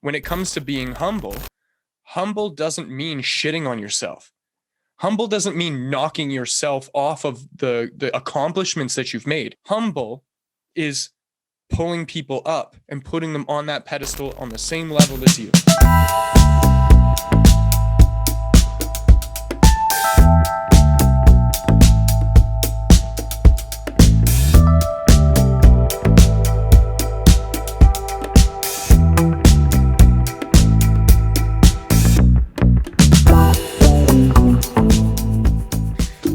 When it comes to being humble, humble doesn't mean shitting on yourself. Humble doesn't mean knocking yourself off of the accomplishments that you've made. Humble is pulling people up and putting them on that pedestal on the same level as you.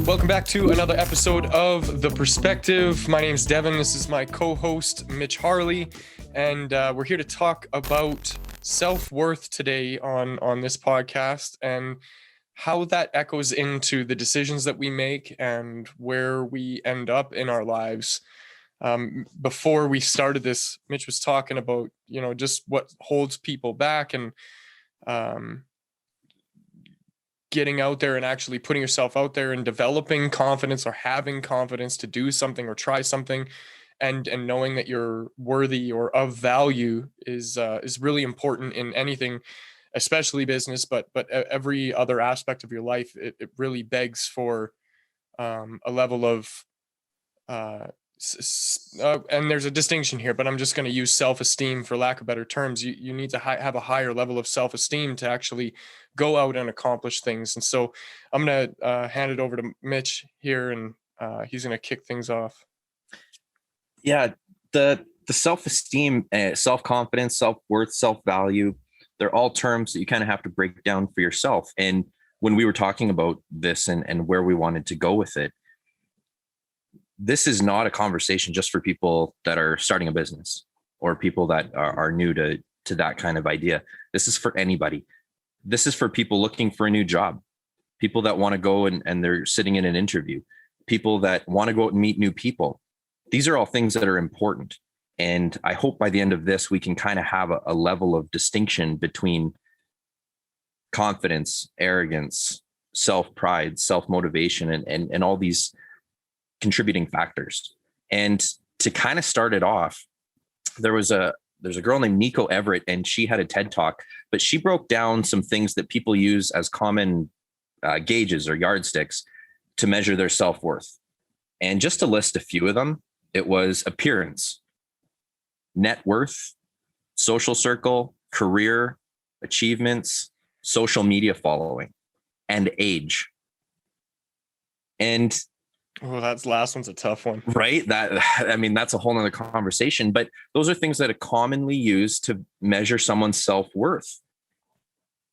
Welcome back to another episode of The Perspective. My name is Devin. This is my co-host, Mitch Harley, and we're here to talk about self-worth today on this podcast and how that echoes into the decisions that we make and where we end up in our lives. Before we started this, Mitch was talking about, just what holds people back and getting out there and actually putting yourself out there and developing confidence or having confidence to do something or try something and knowing that you're worthy or of value is really important in anything, especially business, but every other aspect of your life. It really begs for a level of and there's a distinction here, but I'm just going to use self-esteem for lack of better terms. You need to have a higher level of self-esteem to actually go out and accomplish things. And so I'm going to hand it over to Mitch here, and he's going to kick things off. Yeah, the self-esteem, self-confidence, self-worth, self-value, they're all terms that you kind of have to break down for yourself. And when we were talking about this and where we wanted to go with it, this is not a conversation just for people that are starting a business or people that are new to that kind of idea. This is for anybody. This is for people looking for a new job, people that want to go and they're sitting in an interview, people that want to go out and meet new people. These are all things that are important. And I hope by the end of this, we can kind of have a level of distinction between confidence, arrogance, self-pride, self-motivation, and all these contributing factors. And to kind of start it off, there's a girl named Nico Everett, and she had a TED Talk, but she broke down some things that people use as common gauges or yardsticks to measure their self-worth. And just to list a few of them, it was appearance, net worth, social circle, career, achievements, social media following, and age. And that last one's a tough one, right? That's a whole nother conversation, but those are things that are commonly used to measure someone's self-worth.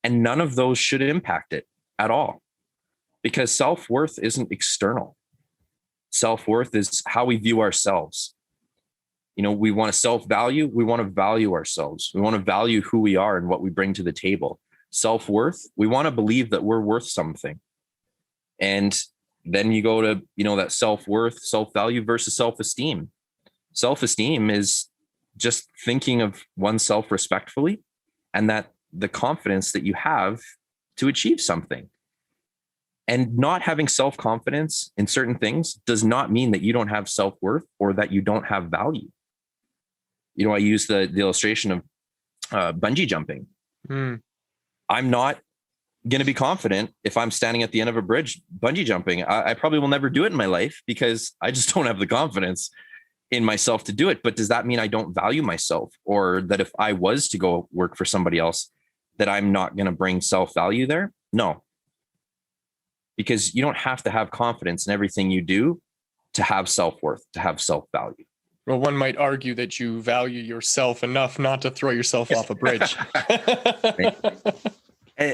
And none of those should impact it at all, because self-worth isn't external. Self-worth is how we view ourselves. We want to self-value. We want to value ourselves. We want to value who we are and what we bring to the table. Self-worth, we want to believe that we're worth something. And then you go to, that self-worth, self-value versus self-esteem. Self-esteem is just thinking of oneself respectfully and that the confidence that you have to achieve something. And not having self-confidence in certain things does not mean that you don't have self-worth or that you don't have value. I use the illustration of bungee jumping. I'm not going to be confident if I'm standing at the end of a bridge bungee jumping. I probably will never do it in my life because I just don't have the confidence in myself to do it. But does that mean I don't value myself, or that if I was to go work for somebody else, that I'm not going to bring self-value there? No, because you don't have to have confidence in everything you do to have self-worth, to have self-value. Well, one might argue that you value yourself enough not to throw yourself off a bridge.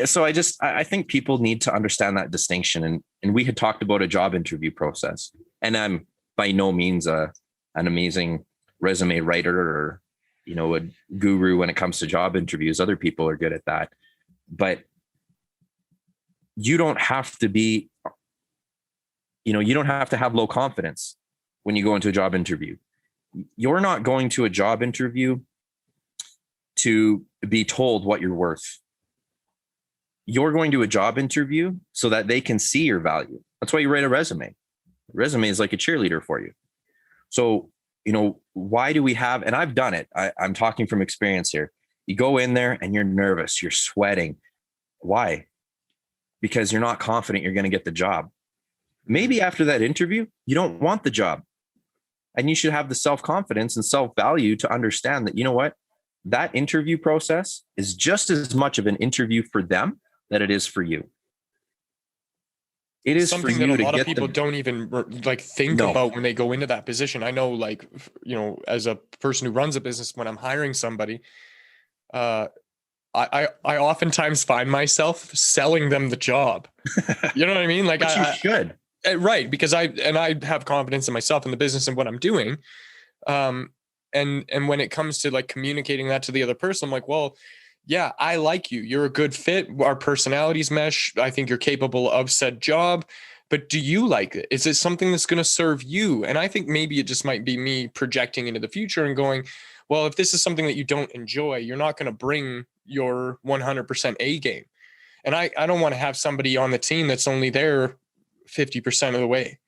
So I think people need to understand that distinction. And we had talked about a job interview process, and I'm by no means an amazing resume writer or, a guru when it comes to job interviews. Other people are good at that, but you don't have to be, you don't have to have low confidence when you go into a job interview. You're not going to a job interview to be told what you're worth. You're going to a job interview so that they can see your value. That's why you write a resume. A resume is like a cheerleader for you. So, why do we have, and I've done it. I'm talking from experience here. You go in there and you're nervous, you're sweating. Why? Because you're not confident you're going to get the job. Maybe after that interview, you don't want the job. And you should have the self-confidence and self-value to understand that, you know what? That interview process is just as much of an interview for them that it is for you. It is something for that you a to lot of get people don't even like think No. about when they go into that position. I know, like, as a person who runs a business, when I'm hiring somebody, uh, I oftentimes find myself selling them the job. You know what I mean? Like, But you should. right, because I have confidence in myself and the business and what I'm doing. And when it comes to like communicating that to the other person, I'm like, well, yeah, I like you. You're a good fit. Our personalities mesh. I think you're capable of said job. But do you like it? Is it something that's going to serve you? And I think maybe it just might be me projecting into the future and going, well, if this is something that you don't enjoy, you're not going to bring your 100% A game. And I don't want to have somebody on the team that's only there 50% of the way.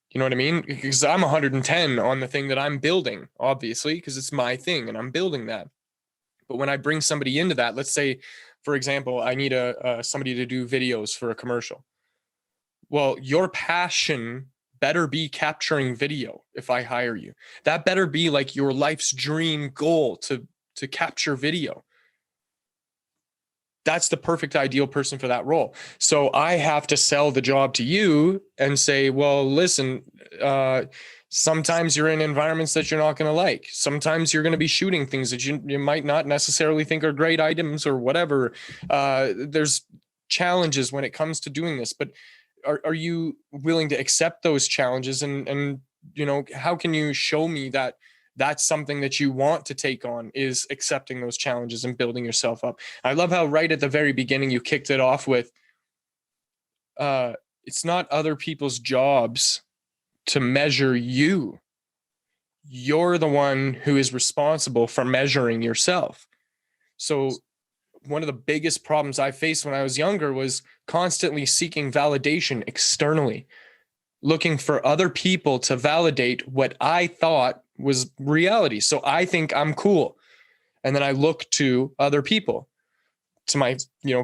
You know what I mean? Because I'm 110 on the thing that I'm building, obviously, because it's my thing and I'm building that. But when I bring somebody into that, let's say, for example, I need somebody to do videos for a commercial. Well, your passion better be capturing video if I hire you. That better be like your life's dream goal to capture video. That's the perfect ideal person for that role. So I have to sell the job to you and say, well, listen, sometimes you're in environments that you're not going to like. Sometimes you're going to be shooting things that you might not necessarily think are great items or whatever. There's challenges when it comes to doing this, but are you willing to accept those challenges? And how can you show me that that's something that you want to take on, is accepting those challenges and building yourself up? I love how right at the very beginning you kicked it off with, it's not other people's jobs to measure you. You're the one who is responsible for measuring yourself. So one of the biggest problems I faced when I was younger was constantly seeking validation externally, looking for other people to validate what I thought was reality. So I think I'm cool. And then I look to other people, to my,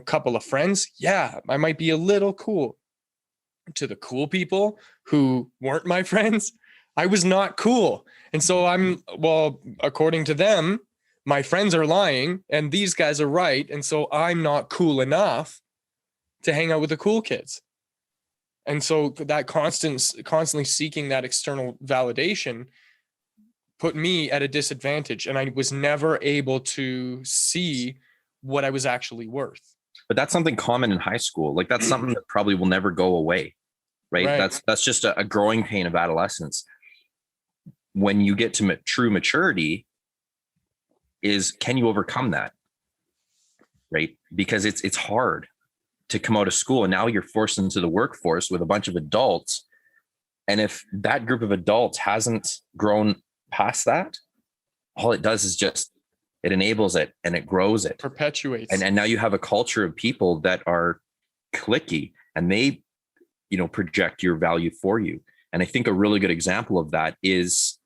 couple of friends. Yeah, I might be a little cool. To the cool people who weren't my friends, I was not cool. And so according to them, my friends are lying and these guys are right. And so I'm not cool enough to hang out with the cool kids. And so that constantly seeking that external validation put me at a disadvantage, and I was never able to see what I was actually worth. But that's something common in high school. Like, that's something that probably will never go away, right? That's just a growing pain of adolescence. When you get to true maturity, can you overcome that? Right? Because it's hard to come out of school, and now you're forced into the workforce with a bunch of adults. And if that group of adults hasn't grown past that, all it does is just, it enables it and it grows it, perpetuates. And now you have a culture of people that are cliquey, and they, project your value for you. And I think a really good example of that is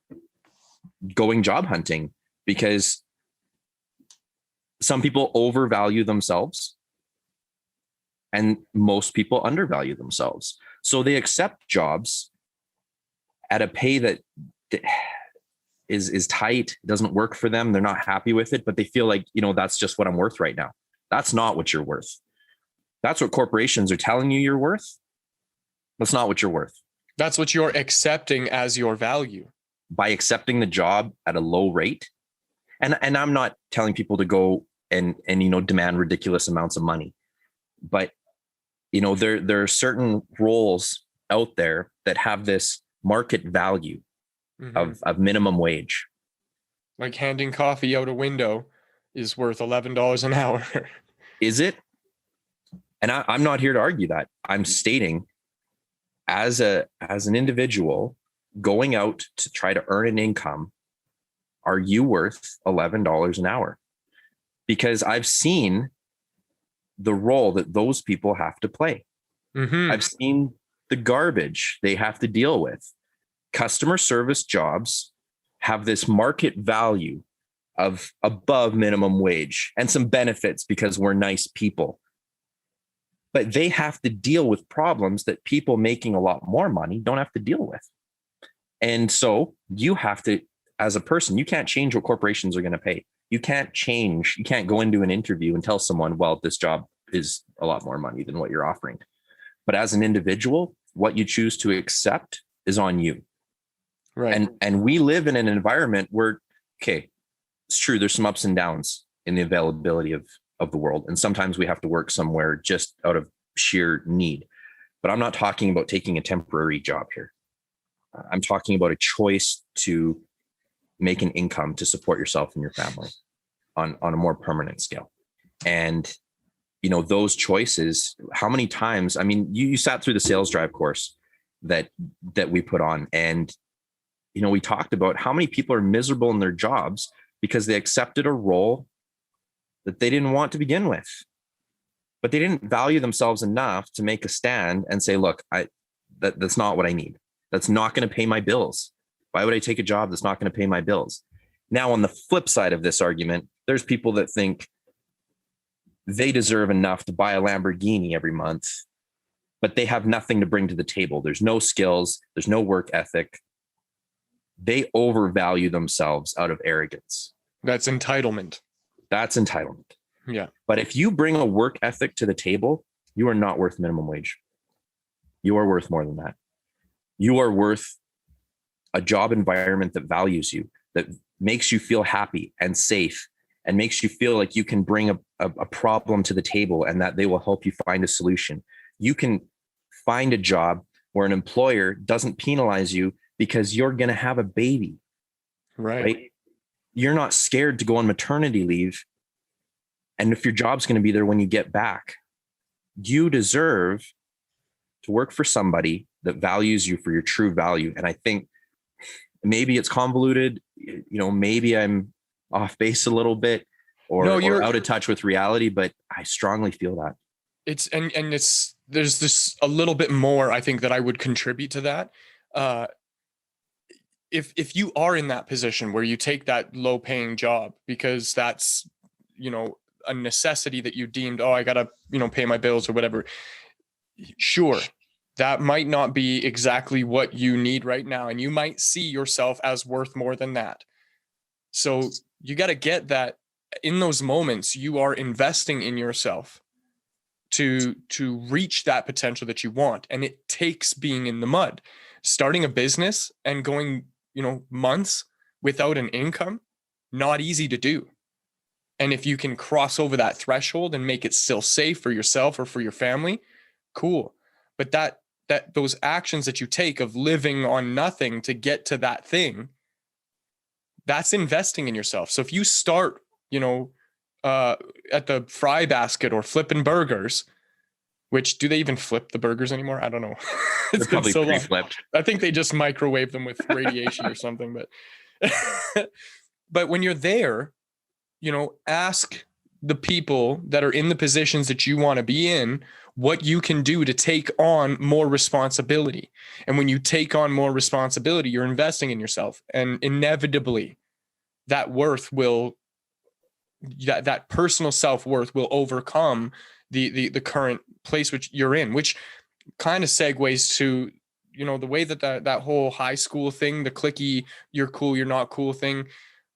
going job hunting, because some people overvalue themselves and most people undervalue themselves. So they accept jobs at a pay that is tight, doesn't work for them. They're not happy with it, but they feel like, that's just what I'm worth right now. That's not what you're worth. That's what corporations are telling you you're worth. That's not what you're worth. That's what you're accepting as your value. By accepting the job at a low rate. And I'm not telling people to go and demand ridiculous amounts of money, but there are certain roles out there that have this market value of minimum wage. Like handing coffee out a window is worth $11 an hour. Is it? And I'm not here to argue that. I'm stating, as an individual going out to try to earn an income, are you worth $11 an hour? Because I've seen the role that those people have to play. I've seen the garbage they have to deal with. Customer service jobs have this market value of above minimum wage and some benefits because we're nice people. But they have to deal with problems that people making a lot more money don't have to deal with. And so you have to, as a person, you can't change what corporations are going to pay. You can't go into an interview and tell someone, well, this job is a lot more money than what you're offering. But as an individual, what you choose to accept is on you. Right. And we live in an environment where, okay, it's true, there's some ups and downs in the availability of the world. And sometimes we have to work somewhere just out of sheer need. But I'm not talking about taking a temporary job here. I'm talking about a choice to make an income to support yourself and your family on a more permanent scale. And, those choices, how many times, I mean, you sat through the sales drive course that we put on, and, we talked about how many people are miserable in their jobs because they accepted a role that they didn't want to begin with, but they didn't value themselves enough to make a stand and say, look, that's not what I need. That's not going to pay my bills. Why would I take a job that's not going to pay my bills? Now, on the flip side of this argument, there's people that think they deserve enough to buy a Lamborghini every month, but they have nothing to bring to the table. There's no skills. There's no work ethic. They overvalue themselves out of arrogance. That's entitlement. That's entitlement. Yeah. But if you bring a work ethic to the table, you are not worth minimum wage. You are worth more than that. You are worth a job environment that values you, that makes you feel happy and safe, and makes you feel like you can bring a problem to the table and that they will help you find a solution. You can find a job where an employer doesn't penalize you because you're going to have a baby. Right? You're not scared to go on maternity leave. And if your job's going to be there when you get back, you deserve to work for somebody that values you for your true value. And I think maybe it's convoluted, maybe I'm off base a little bit or out of touch with reality, but I strongly feel that. There's this a little bit more, I think, that I would contribute to that. If you are in that position where you take that low paying job because that's, a necessity that you deemed, I gotta, pay my bills or whatever. Sure. That might not be exactly what you need right now. And you might see yourself as worth more than that. So you got to get that in those moments, you are investing in yourself to reach that potential that you want. And it takes being in the mud, starting a business and going, months without an income, not easy to do. And if you can cross over that threshold and make it still safe for yourself or for your family, cool. But that those actions that you take of living on nothing to get to that thing, that's investing in yourself. So if you start, at the fry basket or flipping burgers, which do they even flip the burgers anymore? I don't know. It's been so long. Flipped. I think they just microwave them with radiation or something. But when you're there, ask the people that are in the positions that you want to be in what you can do to take on more responsibility. And when you take on more responsibility, you're investing in yourself, and inevitably that worth will, that personal self-worth will overcome the current place which you're in, which kind of segues to, the way that whole high school thing, the cliquey, you're cool, you're not cool thing.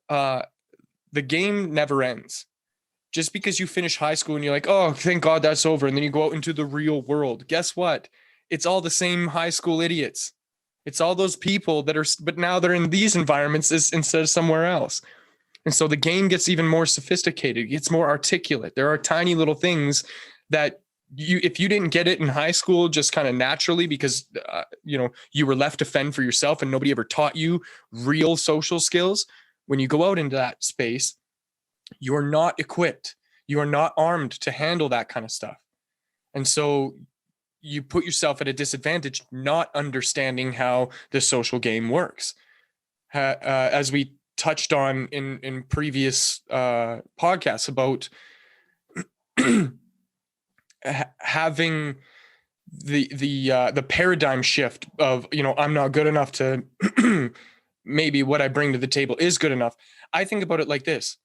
The game never ends. Just because you finish high school and you're like, oh, thank God that's over. And then you go out into the real world. Guess what? It's all the same high school idiots. It's all those people but now they're in these environments instead of somewhere else. And so the game gets even more sophisticated. It gets more articulate. There are tiny little things that if you didn't get it in high school, just kind of naturally, because, you were left to fend for yourself and nobody ever taught you real social skills. When you go out into that space, you're not equipped. You are not armed to handle that kind of stuff. And so you put yourself at a disadvantage, not understanding how the social game works. As we touched on in previous podcasts about having the paradigm shift of, I'm not good enough to maybe what I bring to the table is good enough. I think about it like this.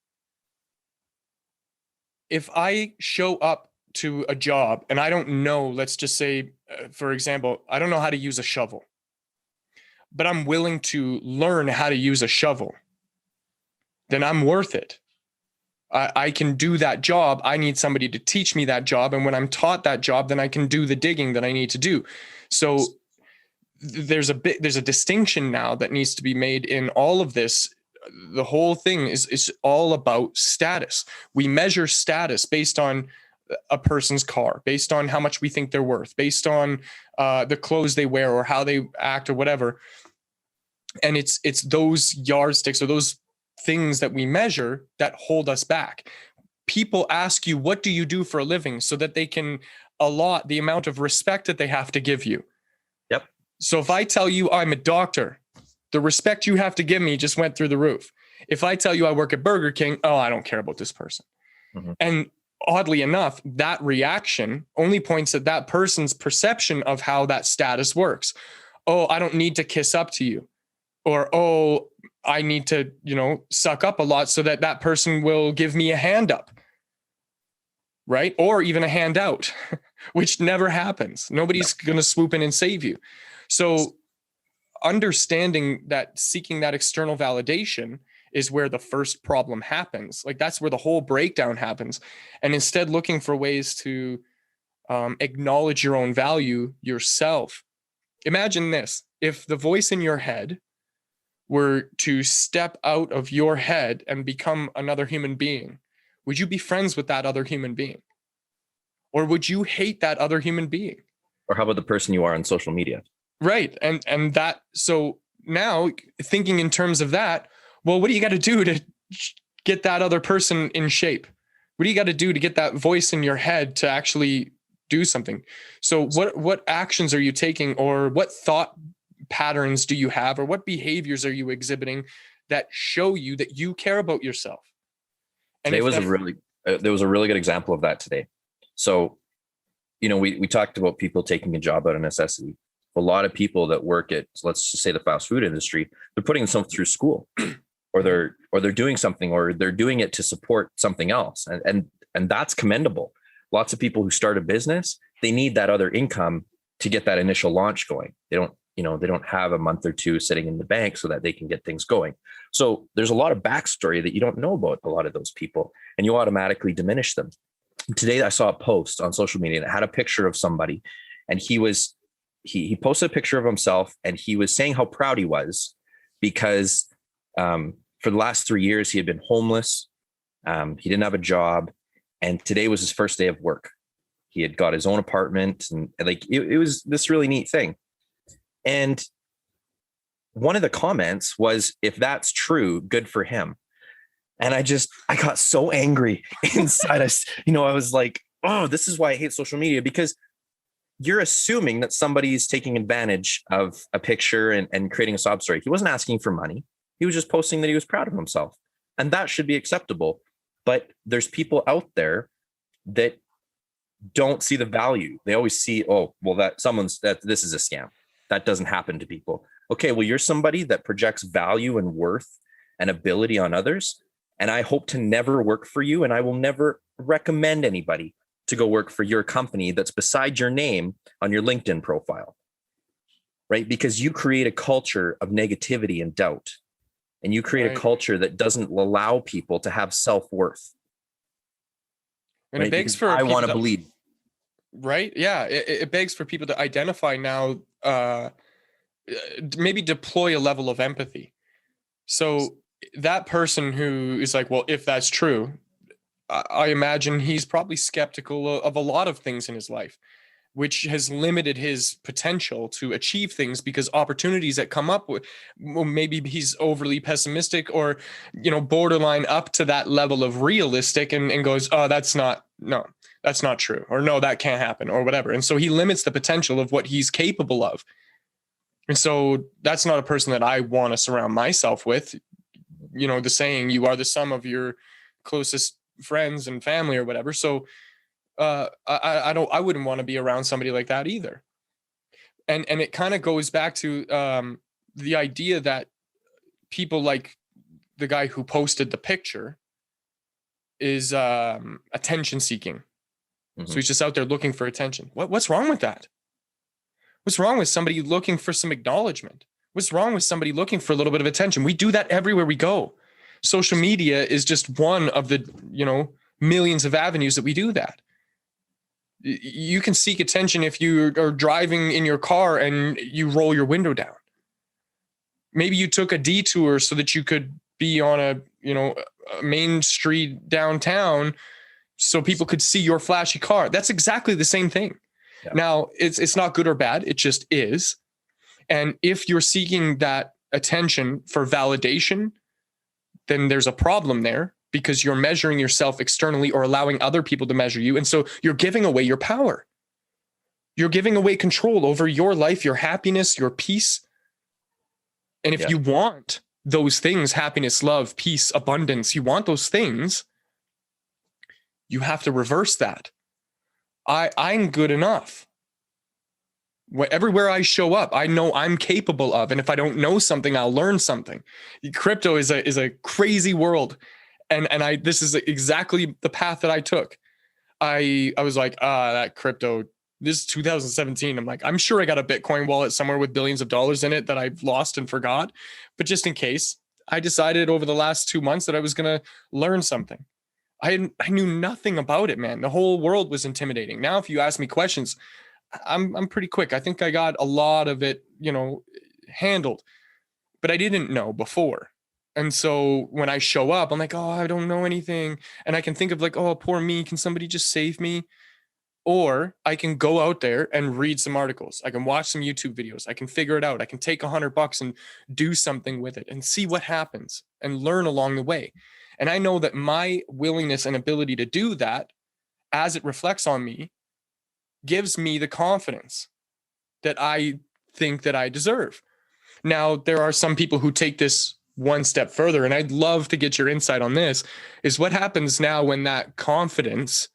If I show up to a job and I don't know, let's just say, for example, I don't know how to use a shovel, but I'm willing to learn how to use a shovel, then I'm worth it. I can do that job. I need somebody to teach me that job. And when I'm taught that job, then I can do the digging that I need to do. So there's a distinction now that needs to be made in all of this. The whole thing is all about status. We measure status based on a person's car, based on how much we think they're worth, based on the clothes they wear or how they act or whatever. And it's those yardsticks or those things that we measure that hold us back. People ask you, what do you do for a living, so that they can allot the amount of respect that they have to give you. Yep. So if I tell you I'm a doctor, the respect you have to give me just went through the roof. If I tell you I work at Burger King, oh, I don't care about this person. Mm-hmm. And oddly enough, that reaction only points at that person's perception of how that status works. Oh, I don't need to kiss up to you. Or, oh, I need to, suck up a lot so that that person will give me a hand up. Right? Or even a hand out, which never happens. Nobody's going to swoop in and save you. So understanding that seeking that external validation is where the first problem happens. Like, that's where the whole breakdown happens. And instead looking for ways to acknowledge your own value yourself. Imagine this: if the voice in your head were to step out of your head and become another human being, would you be friends with that other human being? Or would you hate that other human being? Or how about the person you are on social media? Right. And that, so now thinking in terms of that, well, what do you got to do to get that other person in shape? What do you got to do to get that voice in your head to actually do something? So what actions are you taking, or what thought patterns do you have, or what behaviors are you exhibiting that show you that you care about yourself? And there was a really good example of that today. So, we talked about people taking a job out of necessity. A lot of people that work at, let's just say, the fast food industry, they're putting themselves through school, or they're doing something, or they're doing it to support something else. And that's commendable. Lots of people who start a business, they need that other income to get that initial launch going. They don't have a month or two sitting in the bank so that they can get things going. So there's a lot of backstory that you don't know about a lot of those people, and you automatically diminish them. Today, I saw a post on social media and it had a picture of somebody, and he posted a picture of himself, and he was saying how proud he was because for the last 3 years, he had been homeless. He didn't have a job, and today was his first day of work. He had got his own apartment, and it was this really neat thing. And one of the comments was, if that's true, good for him. And I got so angry inside us. I was like, oh, this is why I hate social media, because you're assuming that somebody's taking advantage of a picture and creating a sob story. He wasn't asking for money. He was just posting that he was proud of himself. And that should be acceptable. But there's people out there that don't see the value. They always see, oh, well, this is a scam. That doesn't happen to people. Okay, well, you're somebody that projects value and worth and ability on others. And I hope to never work for you. And I will never recommend anybody to go work for your company that's beside your name on your LinkedIn profile, right? Because you create a culture of negativity and doubt. And you create a culture that doesn't allow people to have self-worth. And right? It begs for I want to believe. Right? Yeah. It begs for people to identify now, maybe deploy a level of empathy. So that person who is like, well, if that's true, I imagine he's probably skeptical of a lot of things in his life, which has limited his potential to achieve things because opportunities that come up with, well, maybe he's overly pessimistic or, borderline up to that level of realistic and goes, oh, that's not true. Or no, that can't happen or whatever. And so he limits the potential of what he's capable of. And so that's not a person that I want to surround myself with. The saying, you are the sum of your closest friends and family or whatever. So I wouldn't want to be around somebody like that either. And it kind of goes back to the idea that people like the guy who posted the picture is attention seeking. So he's just out there looking for attention. What's wrong with that? What's wrong with somebody looking for some acknowledgement? What's wrong with somebody looking for a little bit of attention? We do that everywhere we go. Social media is just one of the, millions of avenues that we do that. You can seek attention if you are driving in your car and you roll your window down. Maybe you took a detour so that you could be on a main street downtown so people could see your flashy car. That's exactly the same thing. Yeah. Now, it's not good or bad. It just is. And if you're seeking that attention for validation, then there's a problem there because you're measuring yourself externally or allowing other people to measure you. And so you're giving away your power. You're giving away control over your life, your happiness, your peace. And if you want those things, happiness, love, peace, abundance, you want those things, you have to reverse that. I'm good enough. Everywhere I show up, I know I'm capable of. And if I don't know something, I'll learn something. Crypto is a crazy world. And this is exactly the path that I took. I was like, that crypto, this is 2017. I'm like, I'm sure I got a Bitcoin wallet somewhere with billions of dollars in it that I've lost and forgot. But just in case, I decided over the last 2 months that I was going to learn something. I knew nothing about it, man. The whole world was intimidating. Now, if you ask me questions, I'm pretty quick. I think I got a lot of it, handled, but I didn't know before. And so when I show up, I'm like, oh, I don't know anything. And I can think of like, oh, poor me. Can somebody just save me? Or I can go out there and read some articles. I can watch some YouTube videos. I can figure it out. I can take $100 and do something with it and see what happens and learn along the way. And I know that my willingness and ability to do that, as it reflects on me, gives me the confidence that I think that I deserve. Now, there are some people who take this one step further, and I'd love to get your insight on this, is what happens now when that confidence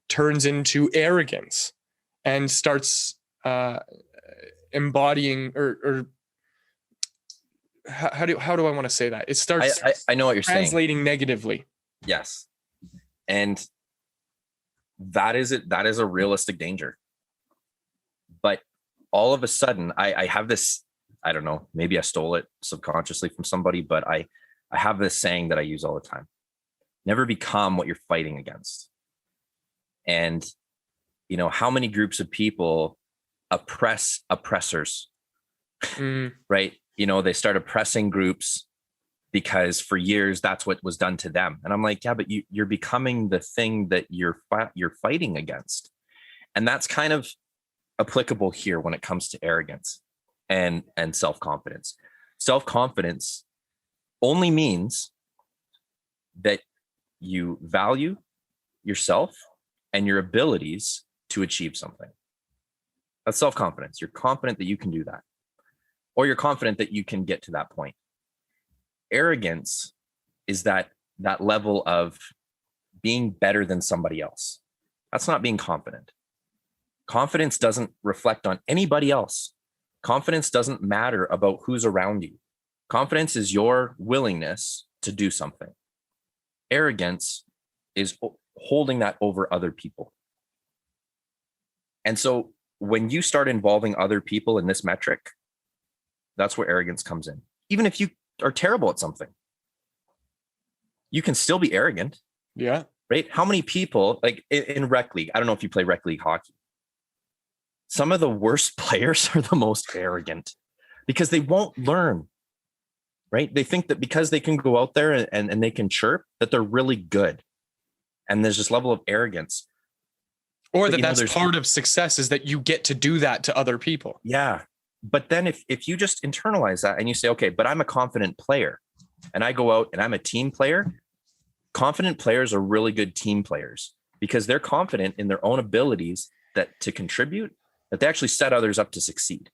turns into arrogance and starts embodying or how do I want to say that? It starts I know what you're translating negatively. Yes. And that is a realistic danger. But all of a sudden I have this, I don't know, maybe I stole it subconsciously from somebody, but I have this saying that I use all the time. Never become what you're fighting against. And how many groups of people oppress oppressors, right? They start oppressing groups because for years that's what was done to them. And I'm like, yeah, but you're becoming the thing that you're fighting against. And that's kind of applicable here when it comes to arrogance and self-confidence. Self-confidence only means that you value yourself and your abilities to achieve something. That's self-confidence. You're confident that you can do that, or you're confident that you can get to that point. Arrogance is that level of being better than somebody else. That's not being confident. Confidence doesn't reflect on anybody else. Confidence doesn't matter about who's around you. Confidence is your willingness to do something. Arrogance is holding that over other people. And so when you start involving other people in this metric, that's where arrogance comes in. Even if you are terrible at something, you can still be arrogant. Yeah. Right? How many people, like in rec league, I don't know if you play rec league hockey, some of the worst players are the most arrogant because they won't learn, right? They think that because they can go out there and they can chirp, that they're really good. And there's this level of arrogance. Or that's part of success, is that you get to do that to other people. Yeah. But then if you just internalize that and you say, okay, but I'm a confident player and I go out and I'm a team player, confident players are really good team players because they're confident in their own abilities to contribute, that they actually set others up to succeed.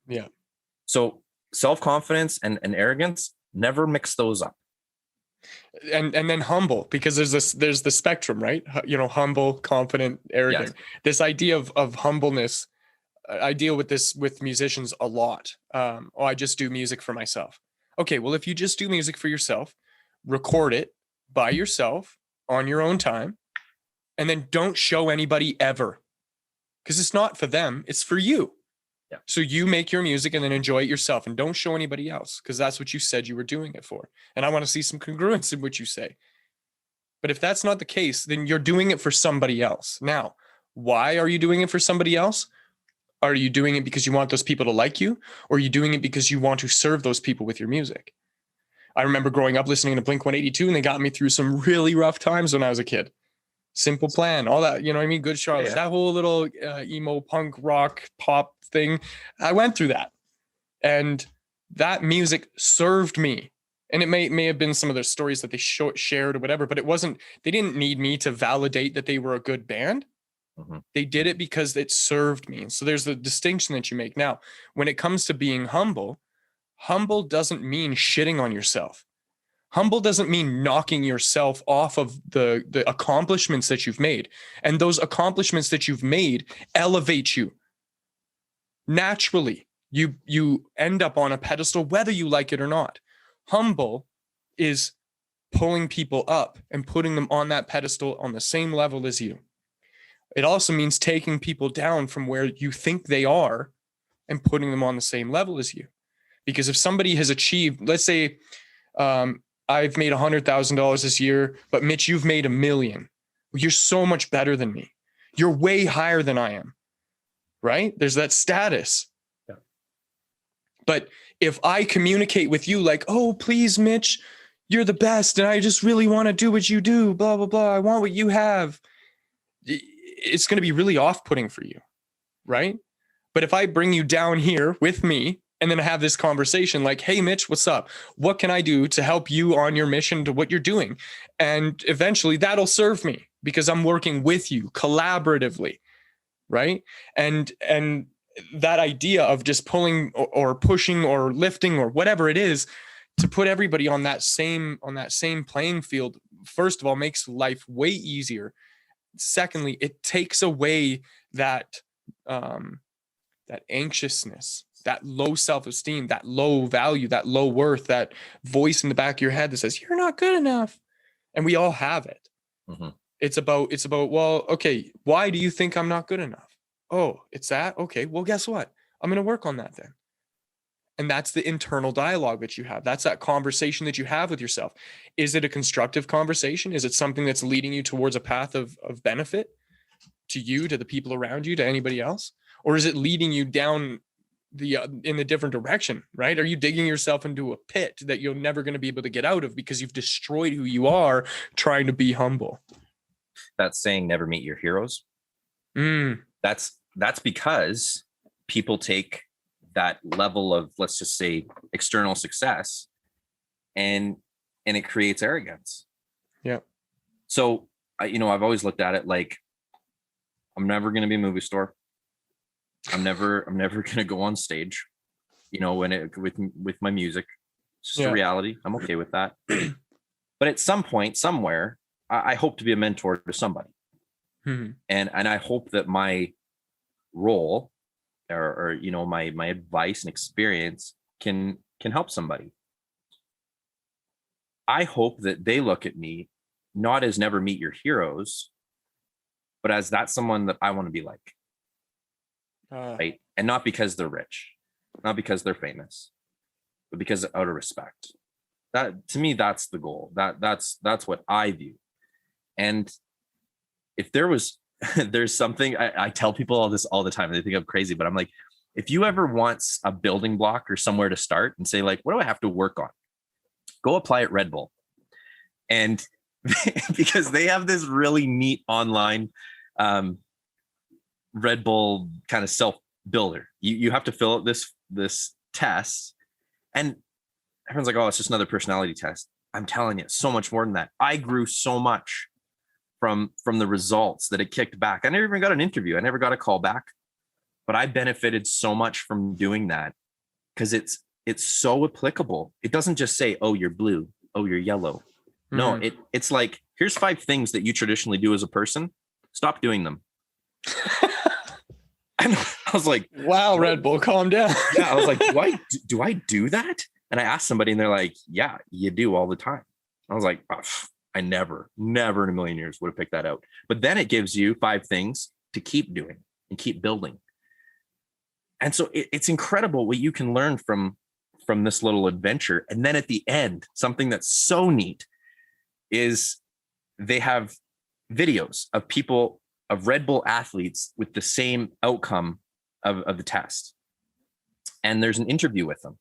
Yeah. So self-confidence and arrogance, never mix those up. And then humble, because there's the spectrum, right? Humble, confident, arrogant. Yes. This idea of humbleness, I deal with this with musicians a lot. I just do music for myself. Okay, well, if you just do music for yourself, record it by yourself on your own time, and then don't show anybody ever, because it's not for them, it's for you. Yeah. So you make your music and then enjoy it yourself, and don't show anybody else, because that's what you said you were doing it for. And I want to see some congruence in what you say. But if that's not the case, then you're doing it for somebody else. Now, why are you doing it for somebody else? Are you doing it because you want those people to like you? Or are you doing it because you want to serve those people with your music? I remember growing up listening to Blink 182, and they got me through some really rough times when I was a kid. Simple Plan, all that, you know what I mean? Good Charlotte, that whole little emo punk rock pop thing. I went through that. And that music served me. And it may have been some of the stories that they shared or whatever, but it wasn't, they didn't need me to validate that they were a good band. Mm-hmm. They did it because it served me. So there's the distinction that you make. Now, when it comes to being humble, humble doesn't mean shitting on yourself. Humble doesn't mean knocking yourself off of the accomplishments that you've made. And those accomplishments that you've made elevate you. Naturally, you end up on a pedestal, whether you like it or not. Humble is pulling people up and putting them on that pedestal on the same level as you. It also means taking people down from where you think they are and putting them on the same level as you. Because if somebody has achieved, let's say, I've made $100,000 this year, but Mitch, you've made $1 million. You're so much better than me. You're way higher than I am, right? There's that status. Yeah. But if I communicate with you like, oh, please, Mitch, you're the best, and I just really want to do what you do, blah, blah, blah. I want what you have. It's going to be really off-putting for you, right? But if I bring you down here with me and then have this conversation like, hey, Mitch, what's up? What can I do to help you on your mission to what you're doing? And eventually that'll serve me because I'm working with you collaboratively, right? And that idea of just pulling or pushing or lifting or whatever it is to put everybody on that same playing field, first of all, makes life way easier. Secondly, it takes away that anxiousness, that low self-esteem, that low value, that low worth, that voice in the back of your head that says, you're not good enough. And we all have it. Mm-hmm. It's about, well, okay, why do you think I'm not good enough? Oh, it's that? Okay, well, guess what? I'm going to work on that then. And that's the internal dialogue that you have. That's that conversation that you have with yourself. Is it a constructive conversation? Is it something that's leading you towards a path of benefit to you, to the people around you, to anybody else? Or is it leading you down in a different direction, right? Are you digging yourself into a pit that you're never going to be able to get out of because you've destroyed who you are trying to be humble? That saying, never meet your heroes. That's because people take that level of, let's just say, external success and it creates arrogance. Yeah. So, I've always looked at it like, I'm never going to be a movie star. I'm never going to go on stage, with my music. It's just a reality. I'm okay with that. But at some point, somewhere, I hope to be a mentor to somebody. Mm-hmm. And I hope that my role or my advice and experience can help somebody. I hope that they look at me not as never meet your heroes, but as that's someone that I want to be like. Right. And not because they're rich, not because they're famous, but because out of respect. That, to me, that's the goal. That's what I view. And if there's something, I tell people all this all the time, and they think I'm crazy, but I'm like, if you ever want a building block or somewhere to start and say, like, what do I have to work on? Go apply at Red Bull. And because they have this really neat online Red Bull kind of self builder. You have to fill out this test, and everyone's like, oh, it's just another personality test. I'm telling you, so much more than that. I grew so much from the results that it kicked back. I never even got an interview. I never got a call back, but I benefited so much from doing that because it's so applicable. It doesn't just say, oh, you're blue, oh, you're yellow. No, it's like, here's 5 things that you traditionally do as a person. Stop doing them. And I was like, wow, Red Bull, calm down. Yeah, I was like, do I do that? And I asked somebody and they're like, yeah, you do all the time. I was like, oh, I never in a million years would have picked that out. But then it gives you 5 things to keep doing and keep building. And so it's incredible what you can learn from this little adventure. And then at the end, something that's so neat is they have videos of people, of Red Bull athletes with the same outcome of the test. And there's an interview with them.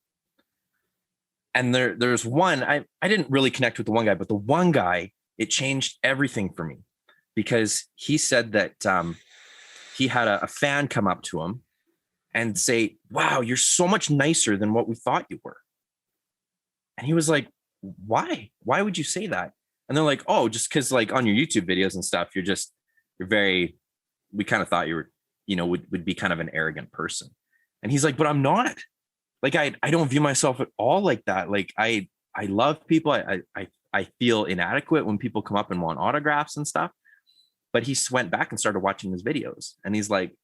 And there's one, I didn't really connect with the one guy, but the one guy, it changed everything for me, because he said that he had a fan come up to him and say, wow, you're so much nicer than what we thought you were. And he was like, why would you say that? And they're like, oh, just because like on your YouTube videos and stuff, you're very, we kind of thought you were, would be kind of an arrogant person. And he's like, but I'm not. Like, I don't view myself at all like that. Like, I love people. I feel inadequate when people come up and want autographs and stuff. But he went back and started watching his videos. And he's like,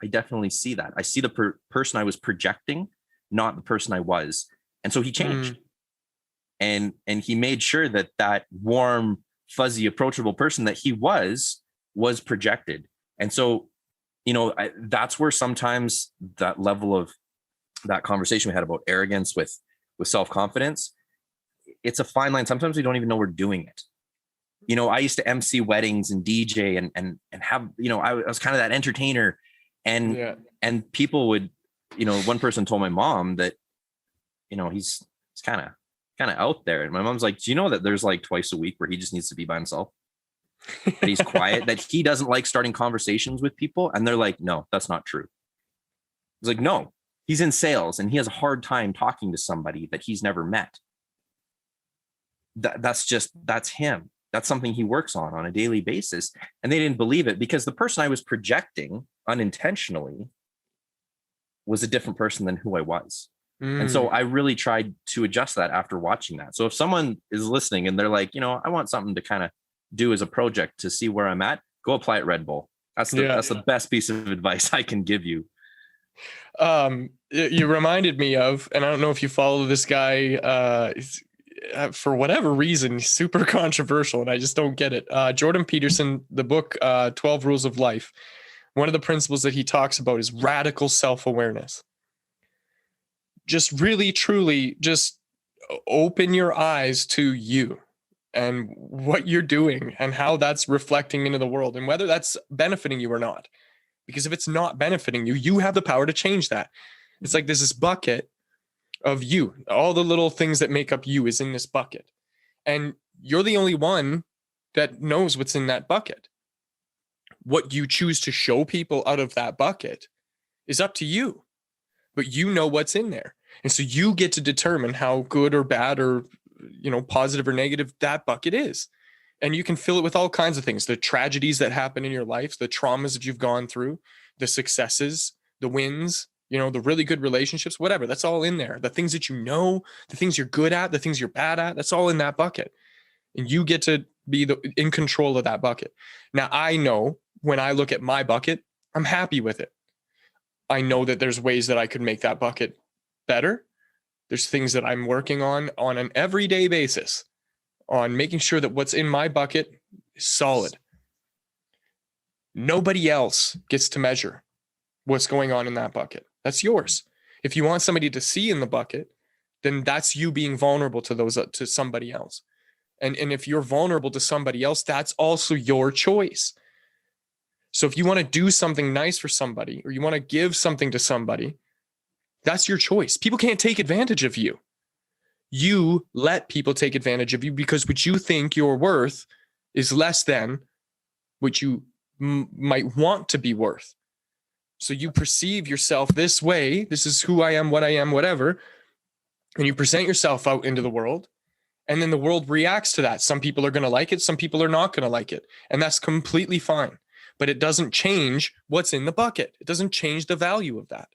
I definitely see that. I see the person I was projecting, not the person I was. And so he changed. And he made sure that warm, fuzzy, approachable person that he was projected. And so, that's where sometimes that level of that conversation we had about arrogance with self-confidence, it's a fine line. Sometimes we don't even know we're doing it. I used to MC weddings and DJ and have, I was kind of that entertainer, and people would, one person told my mom that, he's kind of out there. And my mom's like, do you know that there's like twice a week where he just needs to be by himself? That he's quiet, that he doesn't like starting conversations with people. And they're like, no, that's not true. He's like, no, he's in sales and he has a hard time talking to somebody that he's never met. That's him. That's something he works on a daily basis. And they didn't believe it because the person I was projecting unintentionally was a different person than who I was. And so I really tried to adjust that after watching that. So if someone is listening and they're like, I want something to kind of do as a project to see where I'm at, go apply at Red Bull. That's the best piece of advice I can give you. You reminded me of, and I don't know if you follow this guy, for whatever reason, he's super controversial and I just don't get it. Jordan Peterson, the book, 12 Rules of Life. One of the principles that he talks about is radical self-awareness. Just really, truly, just open your eyes to you and what you're doing and how that's reflecting into the world and whether that's benefiting you or not. Because if it's not benefiting you, you have the power to change that. It's like there's this bucket of you. All the little things that make up you is in this bucket. And you're the only one that knows what's in that bucket. What you choose to show people out of that bucket is up to you. But you know what's in there. And so you get to determine how good or bad or, positive or negative that bucket is. And you can fill it with all kinds of things, the tragedies that happen in your life, the traumas that you've gone through, the successes, the wins, the really good relationships, whatever, that's all in there. The things that the things you're good at, the things you're bad at, that's all in that bucket. And you get to be in control of that bucket. Now, I know when I look at my bucket, I'm happy with it. I know that there's ways that I could make that bucket better. There's things that I'm working on an everyday basis on making sure that what's in my bucket is solid. Nobody else gets to measure what's going on in that bucket. That's yours. If you want somebody to see in the bucket, then that's you being vulnerable to somebody else. And if you're vulnerable to somebody else, that's also your choice. So if you want to do something nice for somebody or you want to give something to somebody, that's your choice. People can't take advantage of you. You let people take advantage of you because what you think you're worth is less than what you might want to be worth. So you perceive yourself this way. This is who I am, what I am, whatever. And you present yourself out into the world. And then the world reacts to that. Some people are going to like it. Some people are not going to like it. And that's completely fine. But it doesn't change what's in the bucket. It doesn't change the value of that.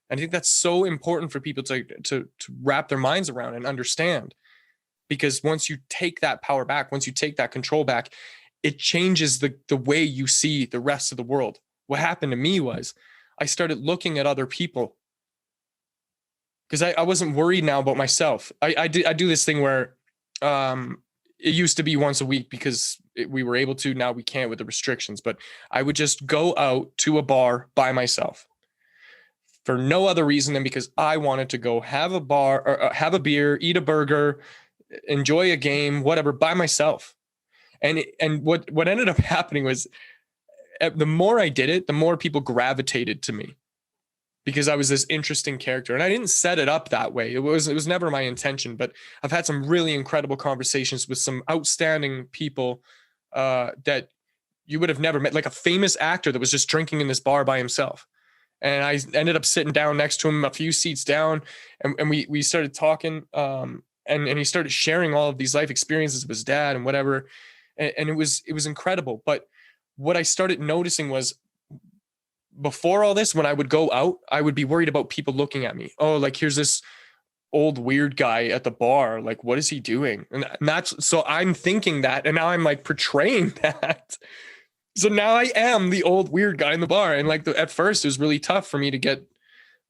And I think that's so important for people to wrap their minds around and understand. Because once you take that power back, once you take that control back, it changes the way you see the rest of the world. What happened to me was I started looking at other people because I wasn't worried now about myself. I do this thing where it used to be once a week because we were able to. Now we can't with the restrictions. But I would just go out to a bar by myself for no other reason than because I wanted to go have a bar or have a beer, eat a burger, enjoy a game, whatever, by myself. And what ended up happening was the more I did it, the more people gravitated to me because I was this interesting character. And I didn't set it up that way. It was never my intention, but I've had some really incredible conversations with some outstanding people that you would have never met, like a famous actor that was just drinking in this bar by himself. And I ended up sitting down next to him a few seats down, and we started talking, and he started sharing all of these life experiences of his dad and whatever. And it was incredible. But what I started noticing was before all this, when I would go out, I would be worried about people looking at me. Oh, like here's this old weird guy at the bar. Like, what is he doing? And that's, so I'm thinking that, and now I'm like portraying that. So now I am the old weird guy in the bar. And like at first it was really tough for me to get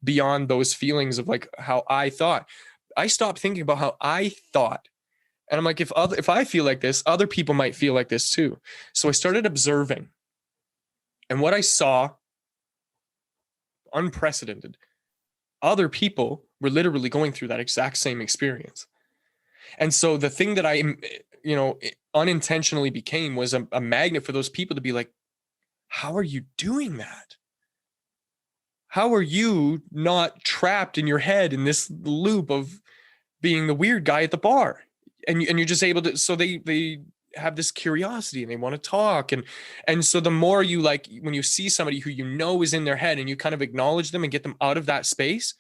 beyond those feelings of like how I thought. I stopped thinking about how I thought. And I'm like, if I feel like this, other people might feel like this too. So I started observing. And what I saw, unprecedented, other people were literally going through that exact same experience. And so the thing that I, unintentionally became was a magnet for those people to be like, how are you doing that? How are you not trapped in your head in this loop of being the weird guy at the bar? And you're just able to, so they have this curiosity and they want to talk. And so the more you like, when you see somebody who you know is in their head and you kind of acknowledge them and get them out of that space,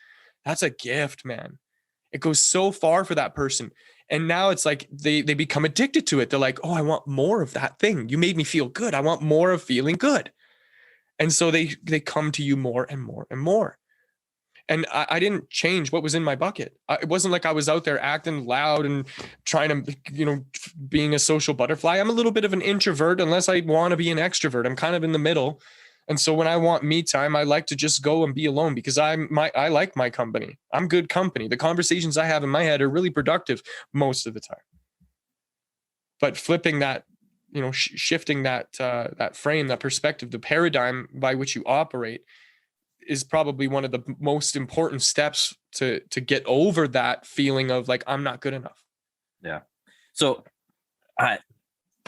that's a gift, man. It goes so far for that person. And now it's like they become addicted to it. They're like, oh, I want more of that thing. You made me feel good. I want more of feeling good. And so they come to you more and more and more. And I didn't change what was in my bucket. It wasn't like I was out there acting loud and trying to, being a social butterfly. I'm a little bit of an introvert unless I want to be an extrovert. I'm kind of in the middle. And so when I want me time, I like to just go and be alone because I like my company. I'm good company. The conversations I have in my head are really productive most of the time. But flipping that, shifting that frame, that perspective, the paradigm by which you operate is probably one of the most important steps to get over that feeling of like, I'm not good enough. Yeah. So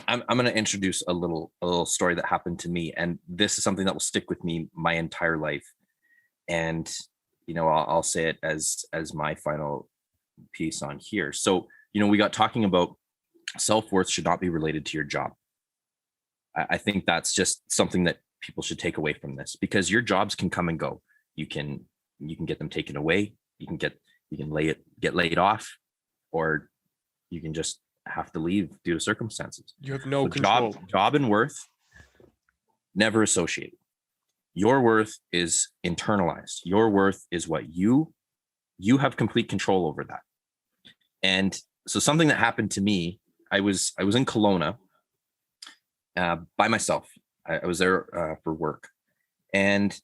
I'm going to introduce a little story that happened to me. And this is something that will stick with me my entire life. And, I'll say it as my final piece on here. So, we got talking about self-worth should not be related to your job. I think that's just something that people should take away from this, because your jobs can come and go. You can get them taken away. You can get laid off, or you can just have to leave due to circumstances. You have no control. Job and worth never associated. Your worth is internalized. Your worth is what you have complete control over that. And so something that happened to me, I was in Kelowna by myself. I was there for work, and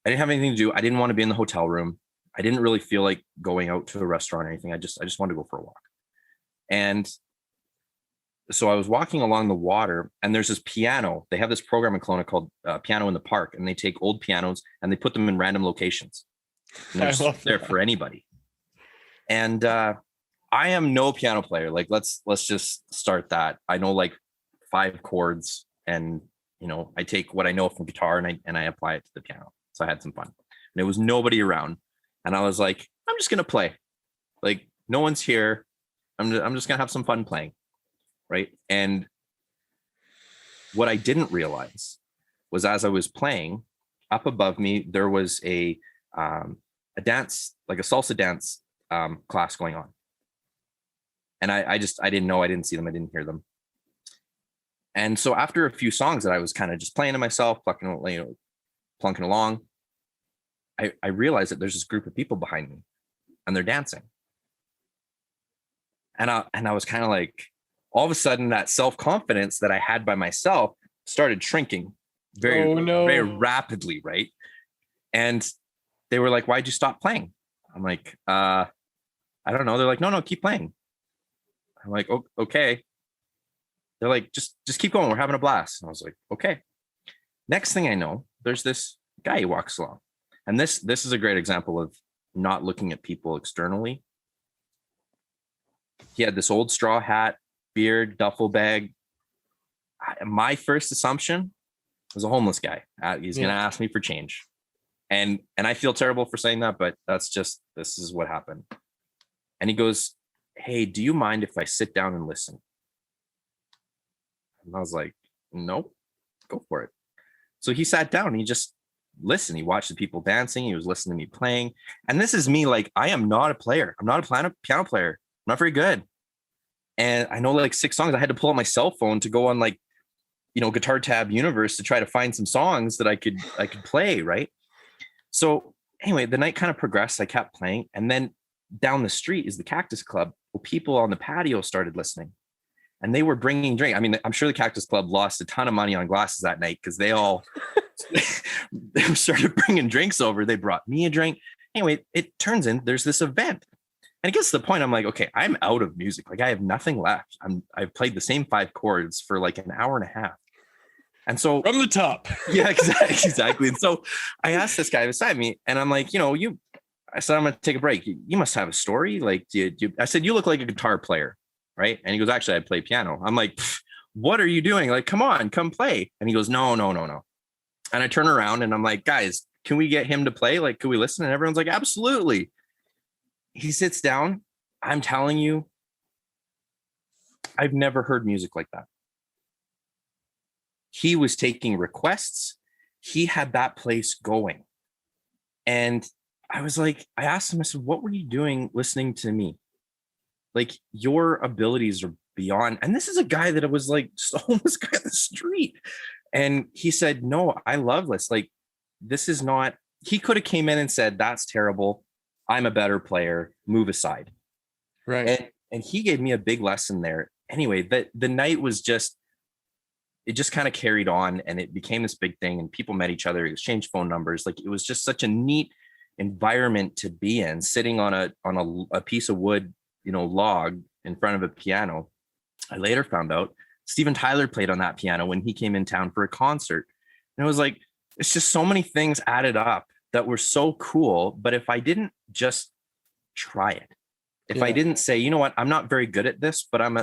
I didn't have anything to do. I didn't want to be in the hotel room. I didn't really feel like going out to a restaurant or anything. I just wanted to go for a walk. And so I was walking along the water, and there's this piano. They have this program in Kelowna called Piano in the Park, and they take old pianos and they put them in random locations. And they're there for anybody. And I am no piano player. Like, let's just start that. I know like 5 chords, and I take what I know from guitar and I apply it to the piano. So I had some fun. And there was nobody around, and I was like, I'm just gonna play. Like, no one's here. I'm just gonna have some fun playing, right? And what I didn't realize was, as I was playing, up above me there was a dance, like a salsa dance class going on, and I didn't know. I didn't see them. I didn't hear them. And so after a few songs that I was kind of just playing to myself, plunking along, I realized that there's this group of people behind me, and they're dancing. And I was kind of like, all of a sudden, that self-confidence that I had by myself started shrinking very rapidly, right? And they were like, "Why'd you stop playing?" I'm like, I don't know. They're like, no, keep playing. I'm like, okay. They're like, just keep going. We're having a blast. And I was like, okay. Next thing I know, there's this guy who walks along. And this is a great example of not looking at people externally. He had this old straw hat, beard, duffel bag. My first assumption was a homeless guy. He's going to ask me for change. And I feel terrible for saying that, but this is what happened. And he goes, hey, do you mind if I sit down and listen? And I was like, nope, go for it. So he sat down and he just listened. He watched the people dancing. He was listening to me playing. And this is me, like, I am not a player. I'm not a piano player. I'm not very good. And I know like 6 songs. I had to pull out my cell phone to go on like, Guitar Tab Universe to try to find some songs that I could play, right? So anyway, the night kind of progressed. I kept playing. And then down the street is the Cactus Club. Well, people on the patio started listening. And they were bringing drink. I mean, I'm sure the Cactus Club lost a ton of money on glasses that night because they started bringing drinks over. They brought me a drink. Anyway, it turns in there's this event. And it gets to the point I'm like, okay, I'm out of music. Like I have nothing left. I've played the same 5 chords for like an hour and a half. And so from the top. Yeah, exactly. And so I asked this guy beside me and I'm like, I said, I'm going to take a break. You must have a story. Like, I said, you look like a guitar player. Right. And he goes, actually, I play piano. I'm like, what are you doing? Like, come on, come play. And he goes, no. And I turn around and I'm like, guys, can we get him to play? Like, can we listen? And everyone's like, absolutely. He sits down. I'm telling you, I've never heard music like that. He was taking requests. He had that place going. And I was like, I asked him, I said, what were you doing listening to me? Like your abilities are beyond. And this is a guy that was like just a homeless guy on the street. And he said, no, I love this. Like, this is not, he could have came in and said, that's terrible. I'm a better player. Move aside. Right. And he gave me a big lesson there. Anyway, the night was it just kind of carried on and it became this big thing and people met each other, exchanged phone numbers. Like it was just such a neat environment to be in, sitting on a piece of wood, log in front of a piano. I later found out Steven Tyler played on that piano when he came in town for a concert. And it was like, it's just so many things added up that were so cool. But if I didn't just try it, if I didn't say, you know what, I'm not very good at this, but I'm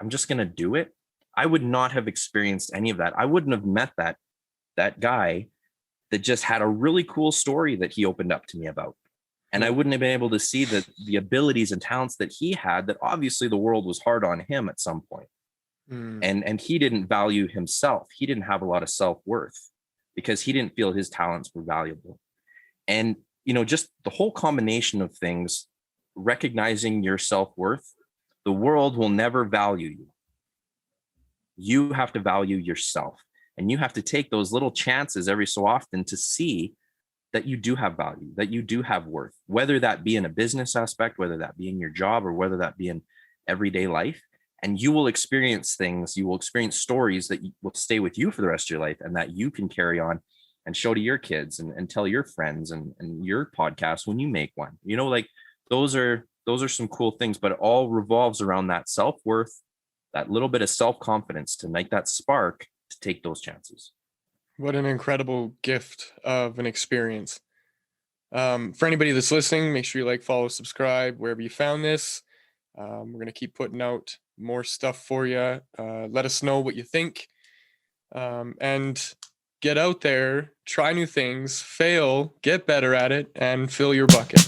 just going to do it, I would not have experienced any of that. I wouldn't have met that guy that just had a really cool story that he opened up to me about. And I wouldn't have been able to see the abilities and talents that he had, that obviously the world was hard on him at some point. And he didn't value himself. He didn't have a lot of self-worth because he didn't feel his talents were valuable. And, just the whole combination of things, recognizing your self-worth, the world will never value you. You have to value yourself. And you have to take those little chances every so often to see that you do have value, that you do have worth, whether that be in a business aspect, whether that be in your job, or whether that be in everyday life. And you will experience things, you will experience stories that will stay with you for the rest of your life and that you can carry on and show to your kids and tell your friends and your podcast when you make one. Like those are some cool things, but it all revolves around that self-worth, that little bit of self-confidence to make that spark to take those chances. What an incredible gift of an experience. For anybody that's listening, make sure you follow, subscribe wherever you found this. We're going to keep putting out more stuff for you. Let us know what you think. And get out there, try new things, fail, get better at it, and fill your bucket.